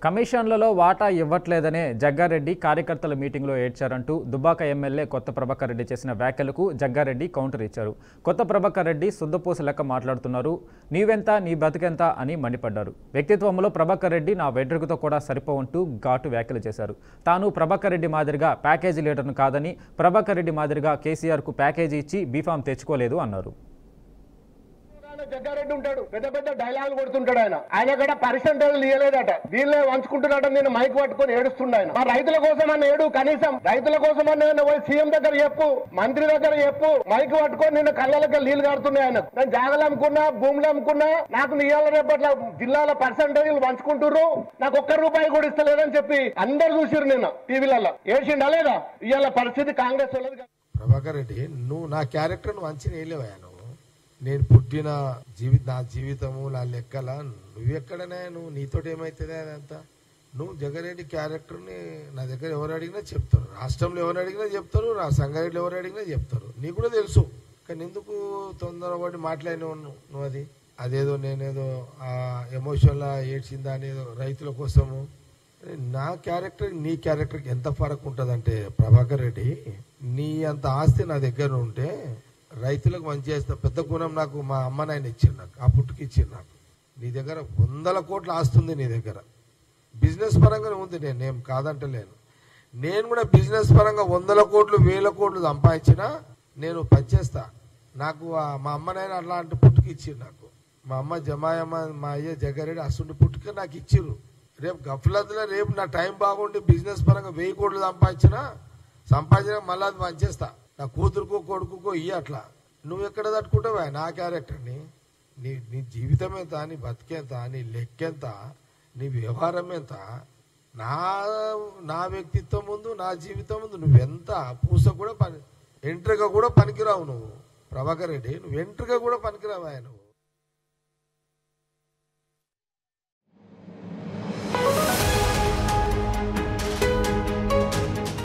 కమిషన్లలో వాటా ఇవ్వట్లేదనే జగ్గారెడ్డి కార్యకర్తల మీటింగ్లో ఏడ్చారంటూ దుబ్బాక ఎమ్మెల్యే కొత్త ప్రభాకర్ రెడ్డి చేసిన వ్యాఖ్యలకు జగ్గారెడ్డి కౌంటర్ ఇచ్చారు. కొత్త ప్రభాకర్ రెడ్డి శుద్ధపూస లెక్క మాట్లాడుతున్నారు. నీవెంత నీ బతికెంత అని మండిపడ్డారు. వ్యక్తిత్వంలో ప్రభాకర్ రెడ్డి నా వెడ్రుకతో కూడా సరిపోవంటూ ఘాటు వ్యాఖ్యలు చేశారు. తాను ప్రభాకర్ రెడ్డి మాదిరిగా ప్యాకేజీ లీడర్ను కాదని, ప్రభాకర్ రెడ్డి మాదిరిగా కేసీఆర్కు ప్యాకేజీ ఇచ్చి బీఫామ్ తెచ్చుకోలేదు అన్నారు. జగ్గారెడ్డి ఉంటాడు, పెద్ద పెద్ద డైలాగులు కొడుతుంటాడు. ఆయన కూడా పర్సెంటేజ్ ఇయ్యలేదట, దీనిలో వంచుకుంటున్నాడ. నేను మైక్ పట్టుకొని ఏడుస్తుండ. ఆయన మా రైతుల కోసం అన్న ఏడు, కనీసం రైతుల కోసం అన్న పోయి సీఎం దగ్గర చెప్పు, మంత్రి దగ్గర చెప్పు. మైక్ పట్టుకొని నిన్న కళ్ళకి నీళ్లు కాడుతున్నాయి. ఆయన నేను జాగలు అమ్ముకున్నా, భూములు అమ్ముకున్నా, నాకు ఇయ్యాల రేపట్ల జిల్లాల పర్సెంటేజ్లు పంచుకుంటున్నారు, నాకు ఒక్క రూపాయి కూడా ఇస్తలేదని చెప్పి అందరు చూసిరు నిన్న టీవీలలో. ఏడ్చిండా లేదా? ఇవాళ పరిస్థితి కాంగ్రెస్ వాళ్ళది. ప్రభాకర్ రెడ్డి, నువ్వు నా క్యారెక్టర్ మంచి నేలేవా? నేను పుట్టిన నా జీవితము నా లెక్కల నువ్వెక్కడనే, నువ్వు నీతోటి ఏమైతుంది అదంతా. నువ్వు జగ్గారెడ్డి క్యారెక్టర్ని నా దగ్గర ఎవరు అడిగినా చెప్తారు, రాష్ట్రంలో ఎవరు అడిగినా చెప్తారు, నా సంగారెడ్డిలో ఎవరు అడిగినా చెప్తారు. నీకు కూడా తెలుసు. కానీ ఎందుకు తొందరపడి మాట్లాడినావు నువ్వు? అదేదో నేనేదో ఆ ఎమోషన్లా ఏడ్చిందా అనేదో రైతుల కోసము. నా క్యారెక్టర్ నీ క్యారెక్టర్కి ఎంత ఫరక్ ఉంటుందంటే ప్రభాకర్ రెడ్డి, నీ అంత ఆస్తి నా దగ్గర ఉంటే రైతులకు మంచి చేస్తా. పెద్ద గుణం నాకు మా అమ్మ నాయన ఇచ్చారు, నాకు ఆ పుట్టుకి ఇచ్చారు. నాకు నీ దగ్గర 100 కోట్ల ఆస్తుంది, నీ దగ్గర బిజినెస్ పరంగానే ఉంది. నేనేం కాదంటలేను. నేను కూడా బిజినెస్ పరంగా 100 కోట్లు 1000 కోట్లు సంపాదించినా నేను పనిచేస్తా. నాకు మా అమ్మ నాయన అట్లాంటి పుట్టుకి ఇచ్చారు. నాకు మా అమ్మ జమాయమ్మ, మా అయ్య జగ్గారెడ్డి అసలు పుట్టుక నాకు ఇచ్చిర్రు. రేపు గఫలత్లో రేపు నా టైం బాగుండి బిజినెస్ పరంగా 1000 కోట్లు సంపాదించిన మళ్ళీ అది పనిచేస్తా. నా కూతురుకో కొడుకుకో అట్లా. నువ్వు ఎక్కడ తట్టుకుంటావా నా క్యారెక్టర్ని? నీ జీవితం ఎంత, నీ బతికెంత, నీ లెక్కెంత, నీ వ్యవహారం ఎంత? నా వ్యక్తిత్వం ముందు, నా జీవితం ముందు నువ్వెంత పూస కూడా ఎంట్రిగా కూడా పనికిరావు నువ్వు ప్రభాకర్ రెడ్డి. నువ్వు ఎంట్రిగా కూడా పనికిరావా నువ్వు?